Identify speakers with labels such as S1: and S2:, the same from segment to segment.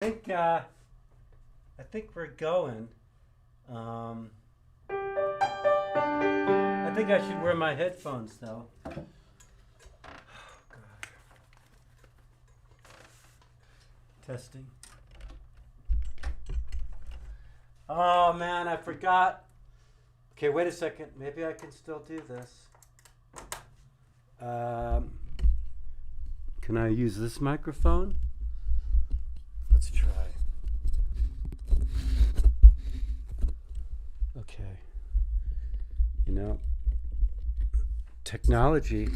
S1: think uh, I think we're going. Um, I think I should wear my headphones though. Testing. Oh man, I forgot. Okay, wait a second. Maybe I can still do this. Um, can I use this microphone? Let's try. Okay. You know, technology.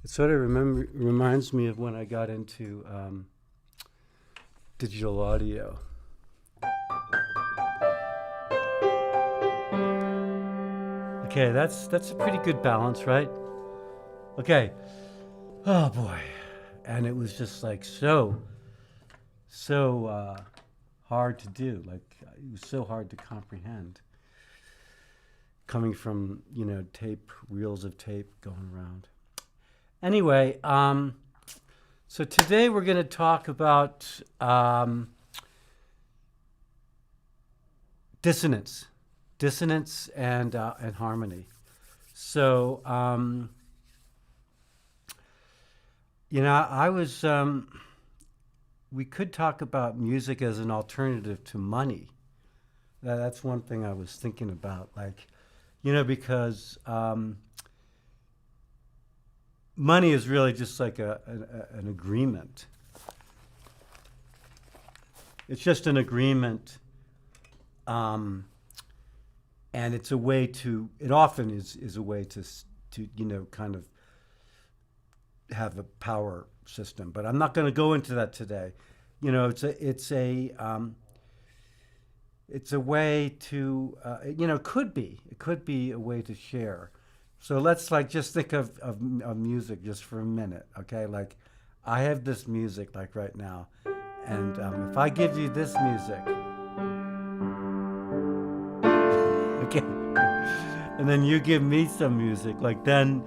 S1: It sort of reminds me of when I got into digital audio. Okay, that's a pretty good balance, right? Okay. Oh boy, and it was just like so hard to do. Like it was so hard to comprehend. Coming from tape, reels of tape going around. Anyway, so today we're going to talk about dissonance and harmony. So, I was. We could talk about music as an alternative to money. That's one thing I was thinking about, like, because money is really just like an agreement. It's just an agreement. And it's a way to, it often is a way to kind of have a power system. But I'm not going to go into that today. It's a way to, it could be a way to share. So let's just think of music just for a minute, okay? Like I have this music like right now, and if I give you this music, okay, and then you give me some music, like then,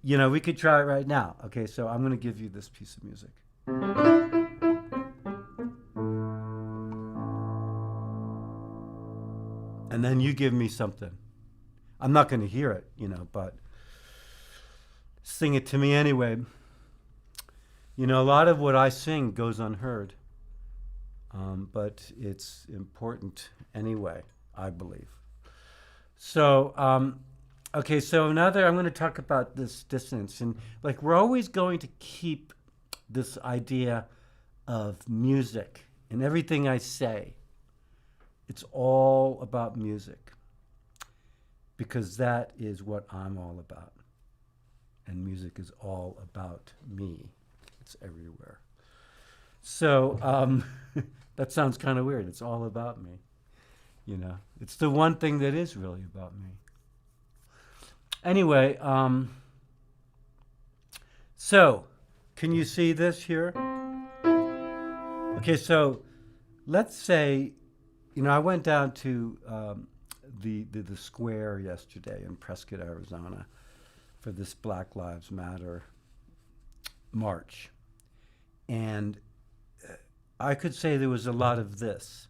S1: we could try it right now. Okay, so I'm gonna give you this piece of music. And then you give me something. I'm not going to hear it, but sing it to me anyway. A lot of what I sing goes unheard, but it's important anyway, I believe. So, okay, so I'm going to talk about this dissonance. And like, we're always going to keep this idea of music in everything I say. It's all about music, because that is what I'm all about. And music is all about me. It's everywhere. So that sounds kind of weird. It's all about me. It's the one thing that is really about me. Anyway, so can you see this here? Okay, so let's say, I went down to the square yesterday in Prescott, Arizona, for this Black Lives Matter march. And I could say there was a lot of this.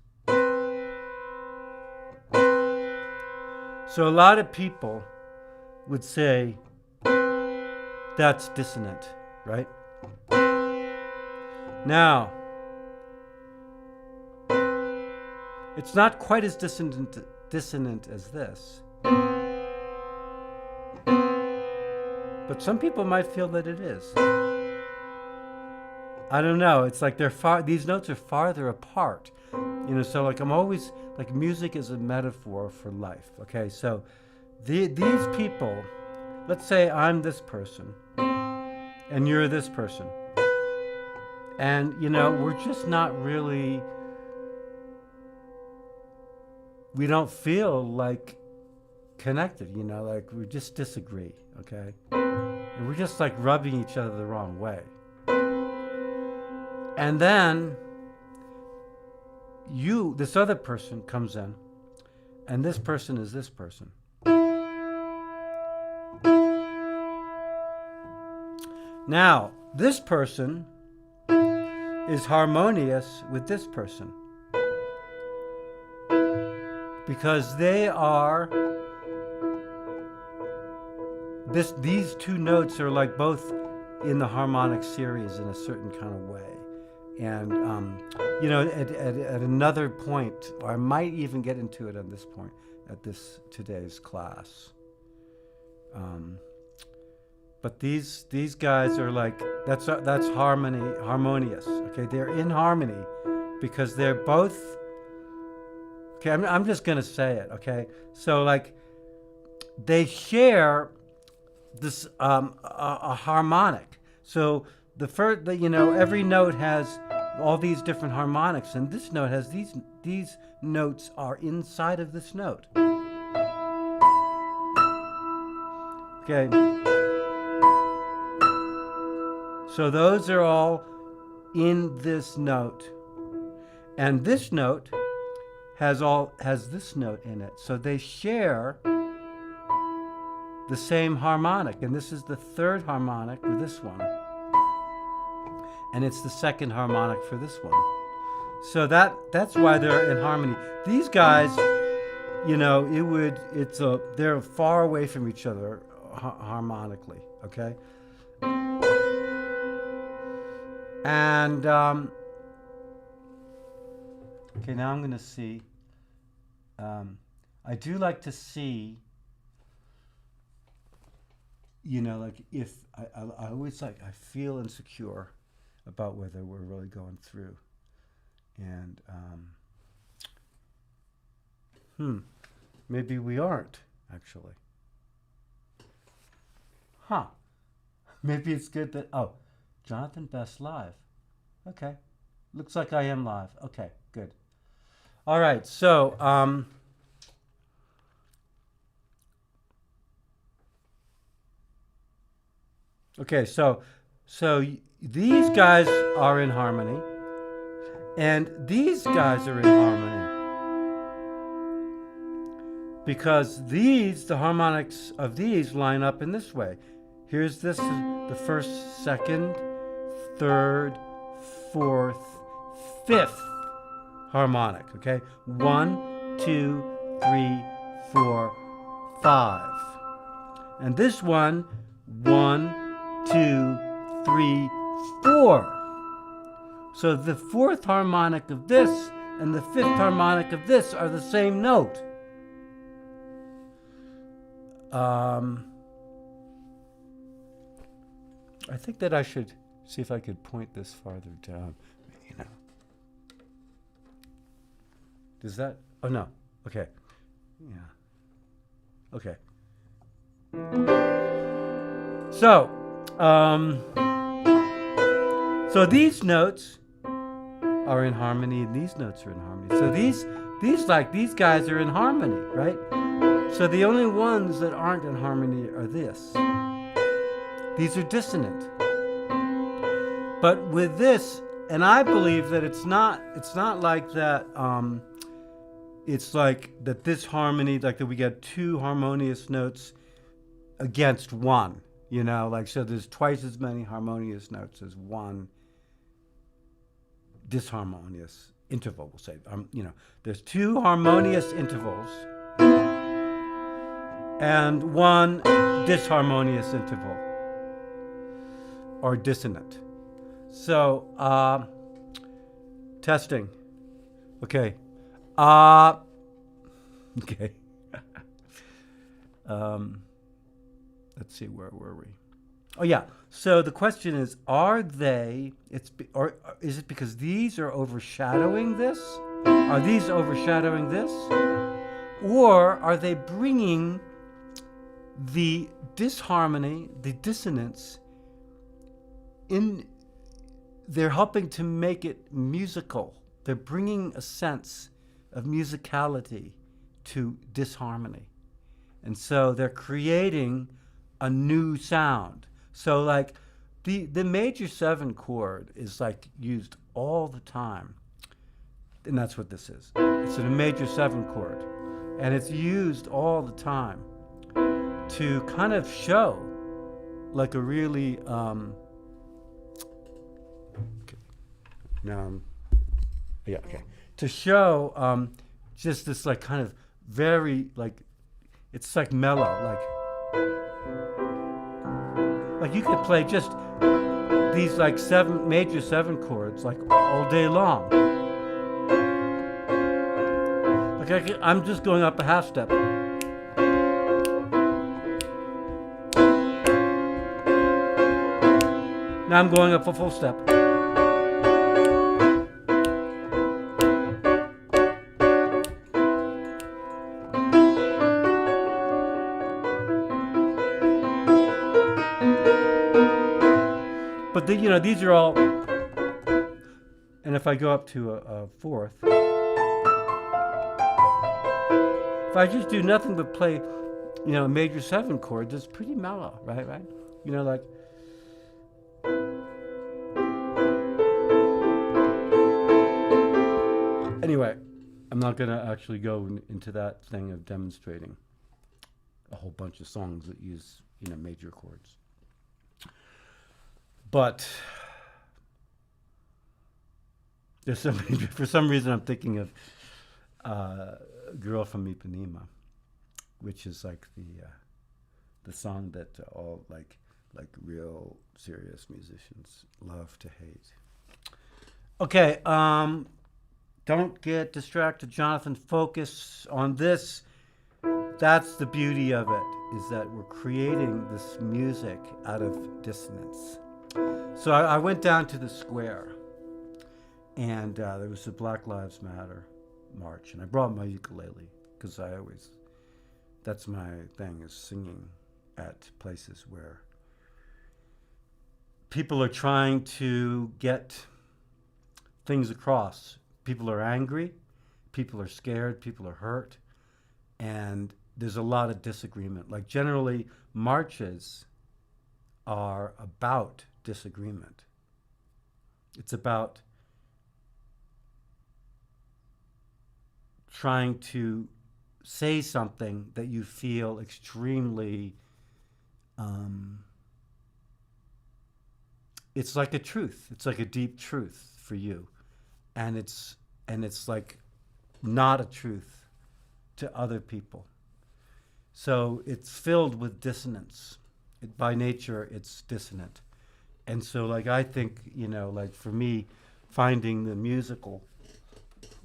S1: So a lot of people would say that's dissonant, right? Now, it's not quite as dissonant as this. But some people might feel that it is. I don't know. It's like these notes are farther apart. So like I'm always, like music is a metaphor for life. Okay, so these people, let's say I'm this person and you're this person. And, we're just not really, we don't feel like connected, like we just disagree, okay? And we're just like rubbing each other the wrong way. And then this other person comes in, and this person is this person. Now, this person is harmonious with this person. Because they are, these two notes are like both in the harmonic series in a certain kind of way. And, at another point, or I might even get into it at this point, at today's class. But these guys are like, that's harmonious. Okay, they're in harmony because they're both. Okay, I'm just gonna say it. Okay, so like, they share this a harmonic. So every note has all these different harmonics, and this note has these notes are inside of this note. Okay. So those are all in this note. And this note has this note in it. So they share the same harmonic. And this is the third harmonic for this one. And it's the second harmonic for this one. So that's why they're in harmony. These guys, they're far away from each other harmonically, okay? And okay, now I'm going to see. I do like to see, like if I always I feel insecure about whether we're really going through, and maybe we aren't actually. Maybe it's good that Jonathan Best live. Okay. Looks like I am live. Okay, good. All right, so okay, so these guys are in harmony, and these guys are in harmony. Because the harmonics of these line up in this way. Here's the first, second, third, fourth, fifth harmonic, okay? 1, 2, 3, 4, 5. And this one, 1, 2, 3, 4. So the fourth harmonic of this and the fifth harmonic of this are the same note. I think that I should see if I could point this farther down, Does that? Oh, no. Okay. Yeah. Okay. So these notes are in harmony, and these notes are in harmony. So these guys are in harmony, right? So the only ones that aren't in harmony are this. These are dissonant. But with this, and I believe that it's not like that, it's like that this harmony, like that we get two harmonious notes against one, so there's twice as many harmonious notes as one disharmonious interval, we'll say. There's two harmonious intervals and one disharmonious interval, or dissonant. So, testing. Okay. Okay. Let's see, where were we? Oh, yeah. So the question is, or is it because these are overshadowing this? Are these overshadowing this? Or are they bringing the disharmony, the dissonance, they're helping to make it musical. They're bringing a sense of musicality to disharmony. And so they're creating a new sound. So like the major 7 chord is like used all the time. And that's what this is. It's a major 7 chord. And it's used all the time to kind of show like a really Now, yeah, okay. To show just this like kind of very like, it's like mellow, like you could play just these like major seven chords like all day long. Like I'm just going up a half step. Now I'm going up a full step. But you know, these are all, and if I go up to a fourth, if I just do nothing but play, you know, major seven chords, it's pretty mellow, right? You know, like. Anyway, I'm not going to actually go into that thing of demonstrating a whole bunch of songs that use, you know, major chords. But there's for some reason I'm thinking of Girl from Ipanema, which is like the song that all like real serious musicians love to hate. Okay, don't get distracted, Jonathan. Focus on this. That's the beauty of it, is that we're creating this music out of dissonance. So I went down to the square, and there was a Black Lives Matter march, and I brought my ukulele because that's my thing, is singing at places where people are trying to get things across. People are angry, people are scared, people are hurt, and there's a lot of disagreement. Like generally, marches are about disagreement. It's about trying to say something that you feel extremely, it's like a truth. It's like a deep truth for you. And it's like not a truth to other people. So it's filled with dissonance. By nature, it's dissonant. And so, like, I think, you know, like for me, finding the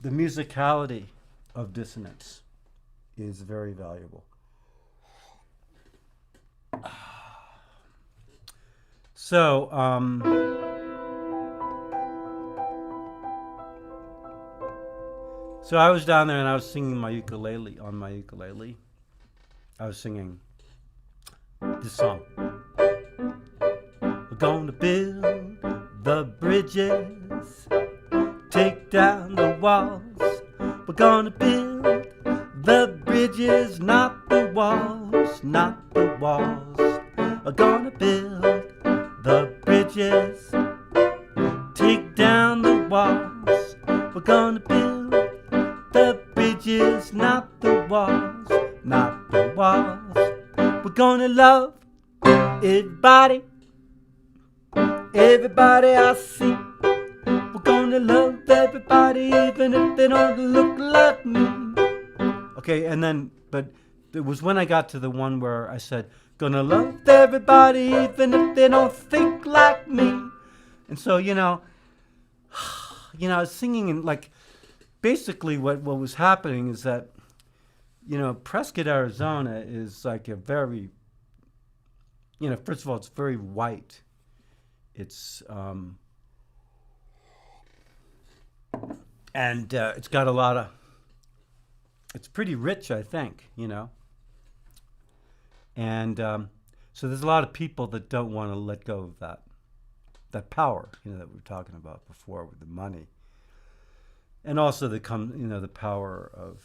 S1: musicality of dissonance is very valuable. So, so I was down there and I was singing on my ukulele. I was singing this song. We're gonna build the bridges, take down the walls. We're gonna build the bridges, not the walls, not the walls. We're gonna build the bridges, take down the walls. We're gonna build the bridges, not the walls, not the walls. We're gonna love everybody, everybody I see. We're gonna love everybody, even if they don't look like me. Okay, and then, but it was when I got to the one where I said, gonna love everybody, even if they don't think like me. And so, you know, I was singing, and like, basically what was happening is that, you know, Prescott, Arizona is like a very, you know, first of all, it's very white. It's, and it's got a lot of, it's pretty rich, I think, you know. And so there's a lot of people that don't want to let go of that power, you know, that we were talking about before with the money. And also the power of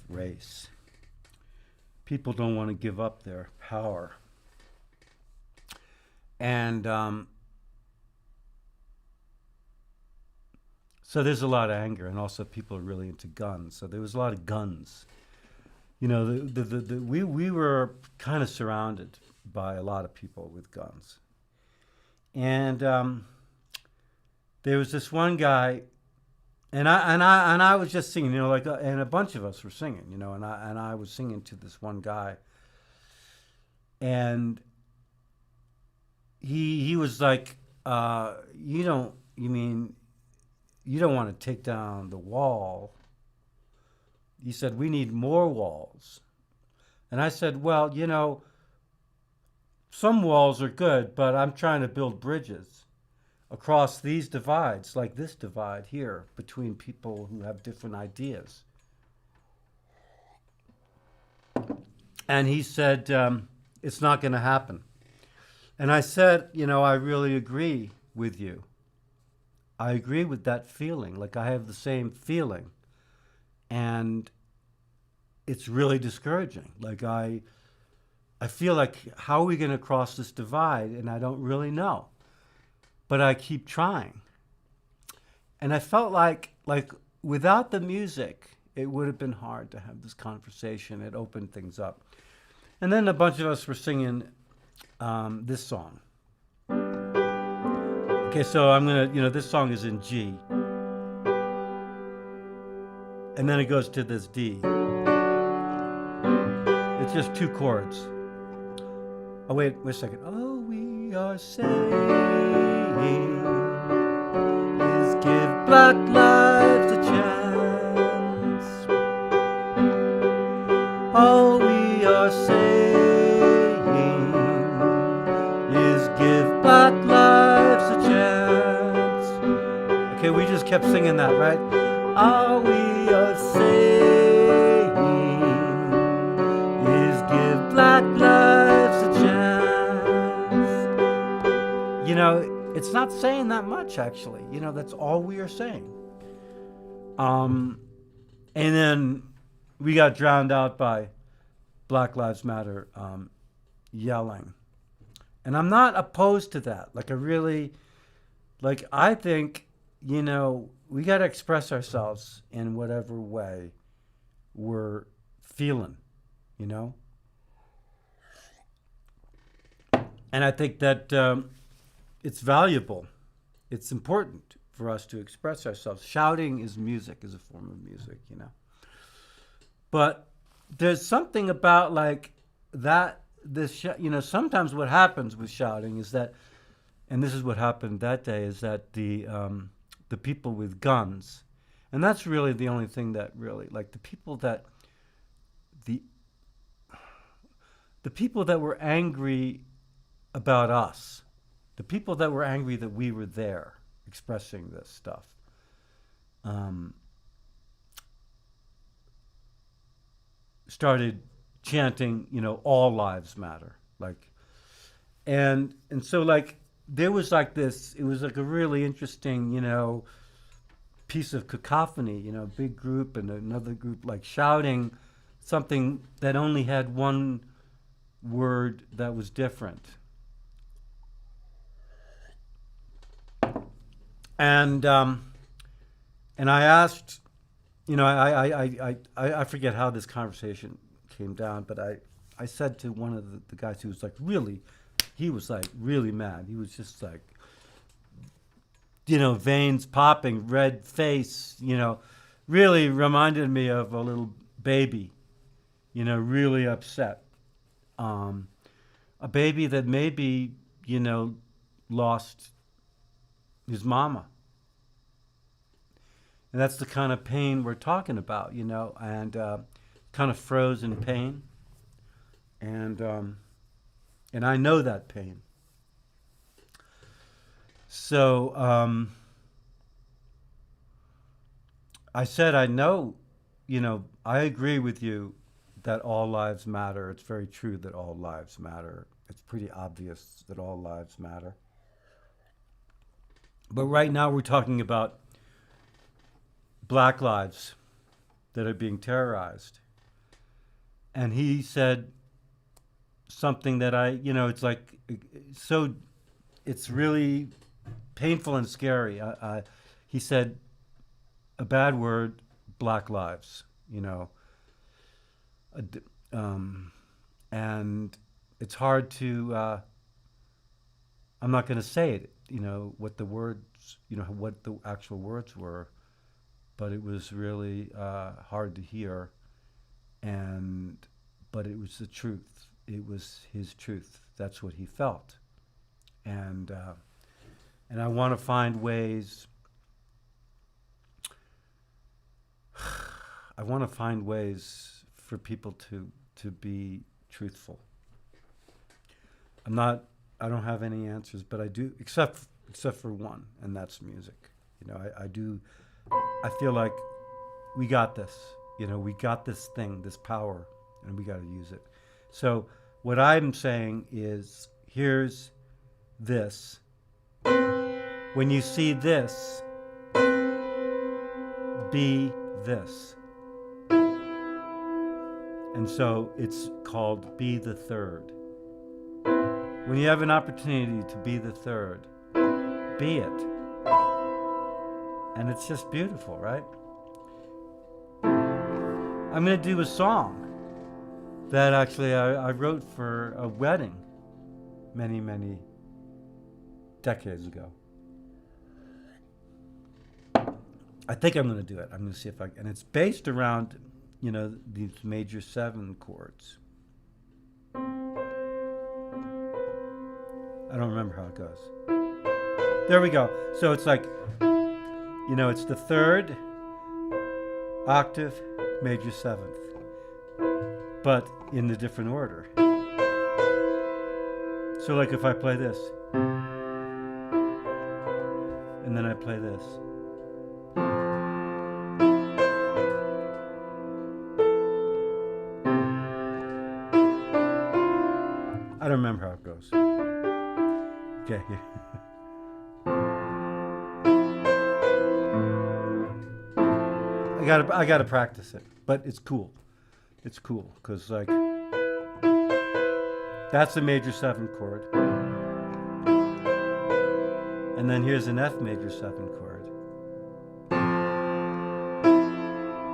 S1: race. People don't want to give up their power. And so there's a lot of anger, and also people are really into guns. So there was a lot of guns. You know, we were kind of surrounded by a lot of people with guns. And there was this one guy, and I was just singing, like, and a bunch of us were singing, and I was singing to this one guy, and he was like, you mean you don't want to take down the wall? He said, we need more walls. And I said, well, some walls are good, but I'm trying to build bridges across these divides, like this divide here between people who have different ideas. And he said, it's not going to happen. And I said, I really agree with you. I agree with that feeling. Like, I have the same feeling. And it's really discouraging. Like, I feel like, how are we going to cross this divide? And I don't really know. But I keep trying. And I felt like without the music, it would have been hard to have this conversation. It opened things up. And then a bunch of us were singing this song. Okay, so I'm going to, this song is in G. And then it goes to this D. It's just two chords. Oh, wait a second. All we are saying is give black lives a chance. All we are saying is give black lives a chance. Okay, we just kept singing that, right? All we are saying is give black lives a chance. It's not saying that much, actually. That's all we are saying. And then we got drowned out by Black Lives Matter yelling. And I'm not opposed to that. I think, we got to express ourselves in whatever way we're feeling, And I think that it's valuable. It's important for us to express ourselves. Shouting is music, is a form of music, But there's something about sometimes what happens with shouting is that, and this is what happened that day, is that the people with guns, and that's really the only thing that really, the people that were angry about us, the people that were angry that we were there expressing this stuff, started chanting, all lives matter, and so there was this, it was a really interesting, piece of cacophony, big group and another group shouting something that only had one word that was different. And I asked, I forget how this conversation came down, but I said to one of the guys who was really, he was really mad. He was just veins popping, red face, really reminded me of a little baby, really upset. A baby that maybe, lost his mama. And that's the kind of pain we're talking about, and kind of frozen pain. And I know that pain. So I said, I know, I agree with you that all lives matter. It's very true that all lives matter. It's pretty obvious that all lives matter. But right now we're talking about black lives that are being terrorized. And he said something that it's really painful and scary. He said a bad word, black lives, and it's hard to, I'm not going to say it what the words, what the actual words were, but it was really hard to hear, and but it was the truth. It was his truth. That's what he felt, and I want to find ways. I want to find ways for people to be truthful. I don't have any answers, but I do, except for one, and that's music. I feel like we got this. We got this thing, this power, and we got to use it. So what I'm saying is, here's this. When you see this, be this. And so it's called Be the Third. When you have an opportunity to be the third, be it. And it's just beautiful, right? I'm going to do a song that actually I wrote for a wedding many, many decades ago. I think I'm going to do it. I'm going to see if I can. And it's based around, these major 7 chords. I don't remember how it goes. There we go. So it's like, it's the 3rd octave, major 7th, but in the different order. So like if I play this, and then I play this. I don't remember how it goes. Okay, here. I gotta practice it, but it's cool. It's cool because like that's a major 7 chord, and then here's an F major 7 chord.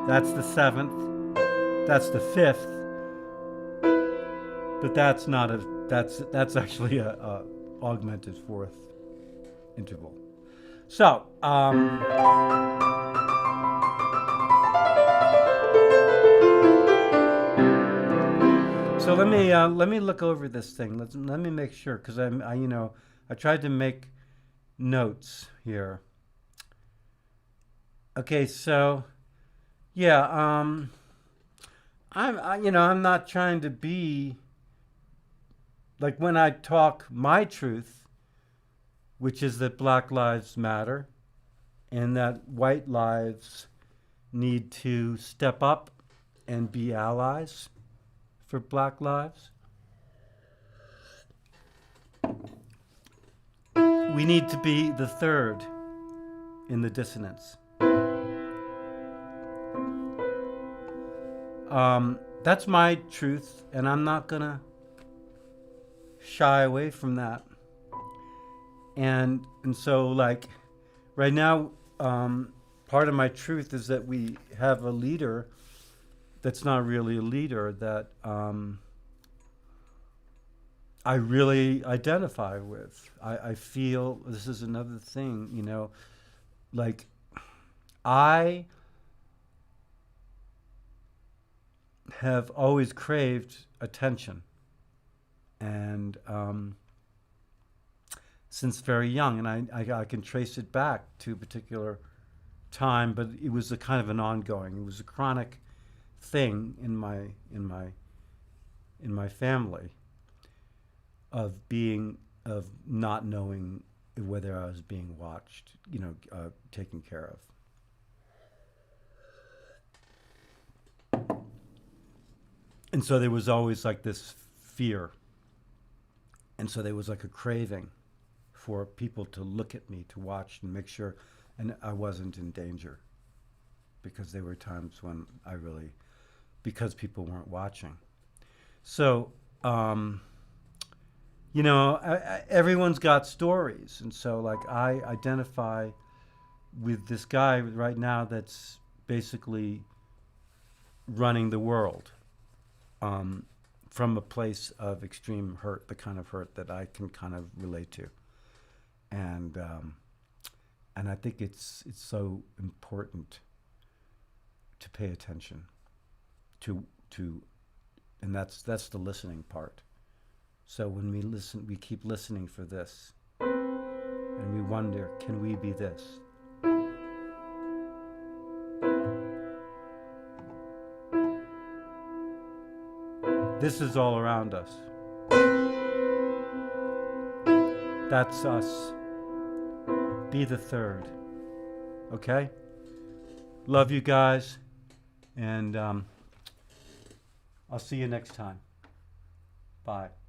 S1: That's the 7th. That's the 5th. But that's not that's actually a augmented 4th interval. So, let me look over this thing. Let me make sure, because I tried to make notes here. Okay, so yeah, I'm not trying to be like when I talk my truth, which is that Black lives matter and that white lives need to step up and be allies for Black lives. We need to be the third in the dissonance. That's my truth, and I'm not going to shy away from that. And so, like, right now, part of my truth is that we have a leader that's not really a leader, that I really identify with. I feel, this is another thing, like, I have always craved attention. And since very young, and I can trace it back to a particular time, but it was a kind of an ongoing. It was a chronic thing in my family of not knowing whether I was being watched, taken care of. And so there was always like this fear. And so there was like a craving for people to look at me, to watch and make sure, and I wasn't in danger, because there were times when because people weren't watching. So, everyone's got stories. And so like I identify with this guy right now that's basically running the world. From a place of extreme hurt, the kind of hurt that I can kind of relate to. And I think it's so important to pay attention to and that's the listening part. So when we listen, we keep listening for this, and we wonder, can we be this? This is all around us. That's us. Be the third. Okay? Love you guys, and I'll see you next time. Bye.